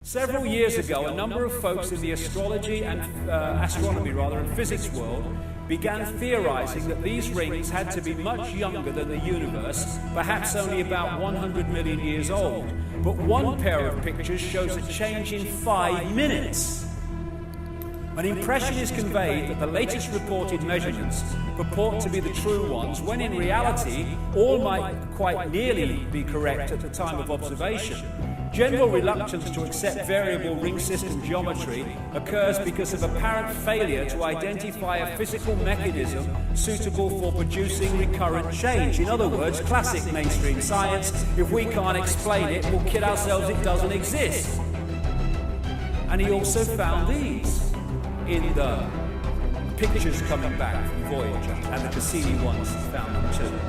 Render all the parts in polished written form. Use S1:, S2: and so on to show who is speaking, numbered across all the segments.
S1: Several years ago, a number of folks in the astronomy and physics world began theorizing that these rings had to be much younger than the universe, perhaps only about 100 million years old. But one pair of pictures shows a change in 5 minutes. An impression is conveyed that the latest reported measurements purport to be the true ones, when in reality, all might quite nearly be correct at the time of observation. General reluctance to accept variable ring system geometry occurs because of apparent failure to identify a physical mechanism suitable for producing recurrent change. In other words, classic mainstream science, if we can't explain it, we'll kid ourselves it doesn't exist. And he also found these in the pictures coming back from Voyager, and the Cassini ones found them too.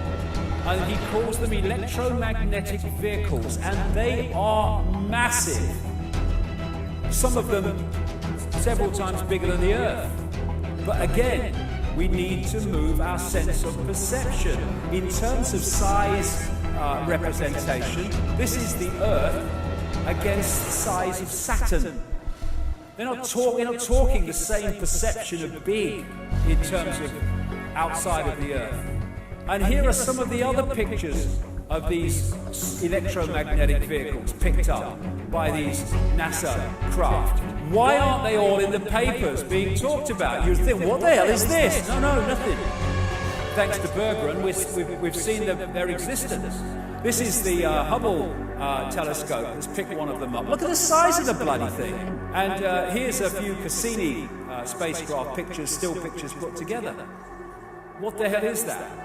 S1: And he calls them electromagnetic vehicles, and they are massive. Some of them several times bigger than the Earth. But again, we need to move our sense of perception. In terms of size representation, this is the Earth against the size of Saturn. We're not talking the same perception of big in terms of outside of the Earth. And here are some of the other pictures of these electromagnetic vehicles picked up by these NASA craft. Why aren't they all in the papers being talked about? You'd think, what the hell is this? No, nothing. Thanks to Bergeron, we've seen their existence. This is the Hubble telescope that's picked one of them up. Look at the size of the bloody thing. And here's a few Cassini spacecraft pictures, still pictures put together. What the hell is that?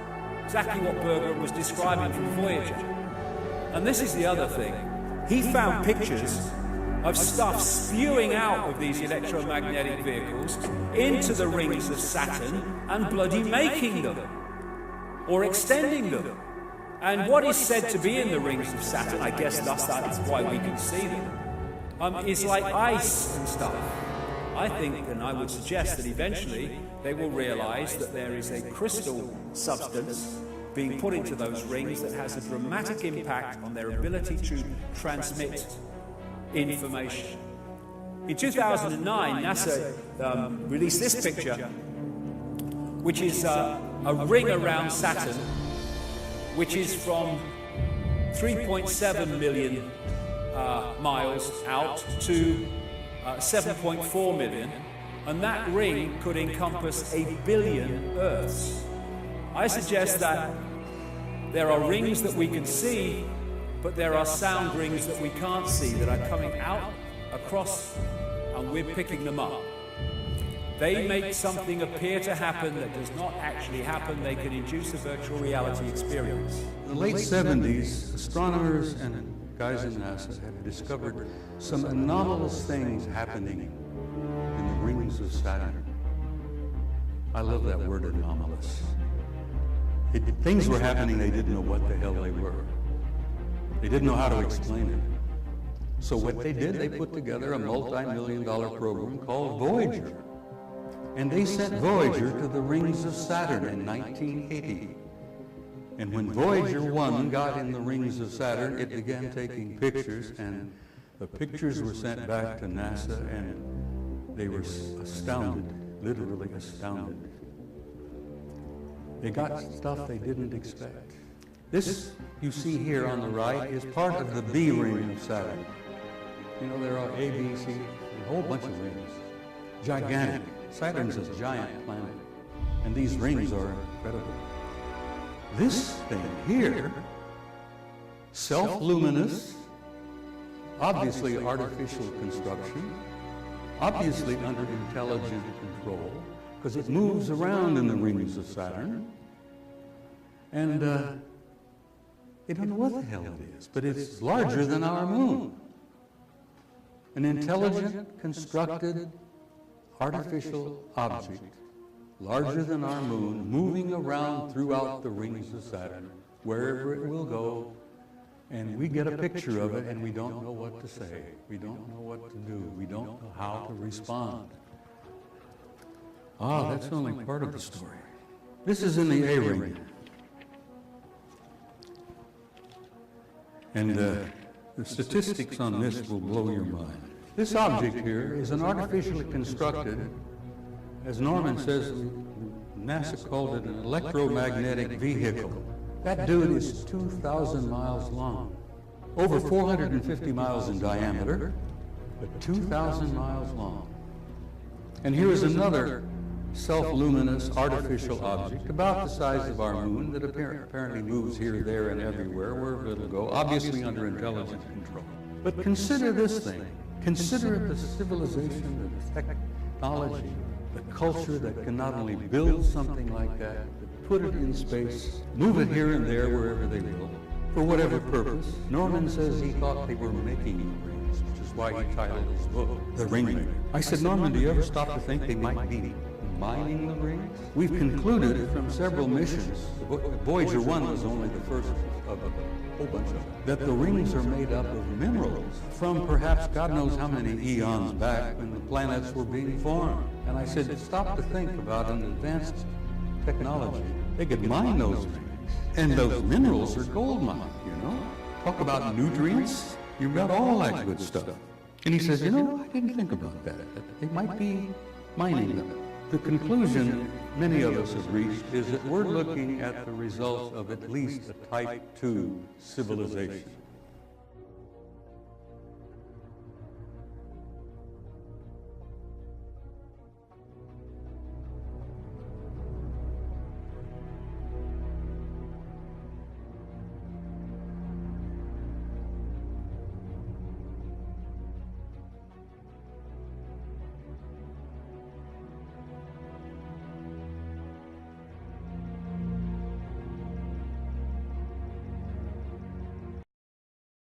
S1: Exactly what Bergeron was describing from Voyager. And this is the other thing. He found pictures of stuff spewing out of these electromagnetic vehicles into the rings of Saturn and bloody making them, or extending them. And what is said to be in the rings of Saturn, I guess that's why we can see them, is like ice and stuff. I think, and I would suggest that eventually they will realize that there is a crystal substance being put into those rings that has a dramatic impact on their ability to transmit information. In 2009, NASA released this picture, which is a ring around Saturn, which is from 3.7 million miles out to 7.4 million, and that ring could encompass 1 billion Earths. I suggest that there are rings that we can see, but there are sound rings that we can't see that are coming out across, and we're picking them up. They make something appear to happen that does not actually happen. They can induce a virtual reality experience.
S2: In the late 70s, astronomers and guys in NASA had discovered some anomalous things happening in the rings of Saturn. I love that word, anomalous. Things were happening, they didn't know what the hell they were. They didn't know how to explain it. So what they did, they put together a multi-million-dollar program called Voyager. And they sent Voyager to the rings of Saturn in 1980. And when Voyager 1 got in the rings of Saturn, it began taking pictures, and the pictures were sent back to NASA, and they were astounded, literally astounded. They got stuff they didn't expect. This you see here on the right is part of the B ring of Saturn. You know, there are A, B, C, a whole bunch of rings. Gigantic. Saturn's a giant planet, and these rings are incredible. This thing here, self-luminous, obviously artificial construction, obviously under intelligent control, because it moves around in the rings of Saturn, and they don't know what the hell it is, but it's larger than our moon. An intelligent, constructed, artificial object, larger than our moon, moving around throughout the rings of Saturn, wherever it will go, and we get a picture of it, and we don't know what to say. We don't know what to do. We don't know how to respond. That's only part of the story. This is in the A ring. And the statistics on this will blow your mind. This object here is an artificially constructed, as Norman says, NASA called it an electromagnetic vehicle. That dude is 2,000 miles long, over 450 miles in diameter, but 2,000 miles long. And here is another self-luminous artificial object about the size of our moon that apparently moves here, there, and everywhere, wherever it'll go, obviously under intelligent control. But consider this thing. Consider the civilization, the technology, the culture that can not only build something like that, but put it in space, move it here and there, wherever they will, for whatever purpose. Norman says he thought they were making rings, which is why he titled his book, The Ringmakers. I said, Norman, do you ever stop to think they might be mining the rings? We've concluded from several missions, Voyager 1 was only the first of a whole bunch of them, that the rings are made up of minerals from perhaps God knows how many eons back when the planets were being formed. And I said, stop to think about an advanced technology. They could mine those rings, and those minerals are gold mines, you know? Talk about nutrients, you've got all that good stuff. And he says, you know, I didn't think about that. They might be mining them. The conclusion many of us have reached is that we're looking at the results of at least a Type 2 civilization.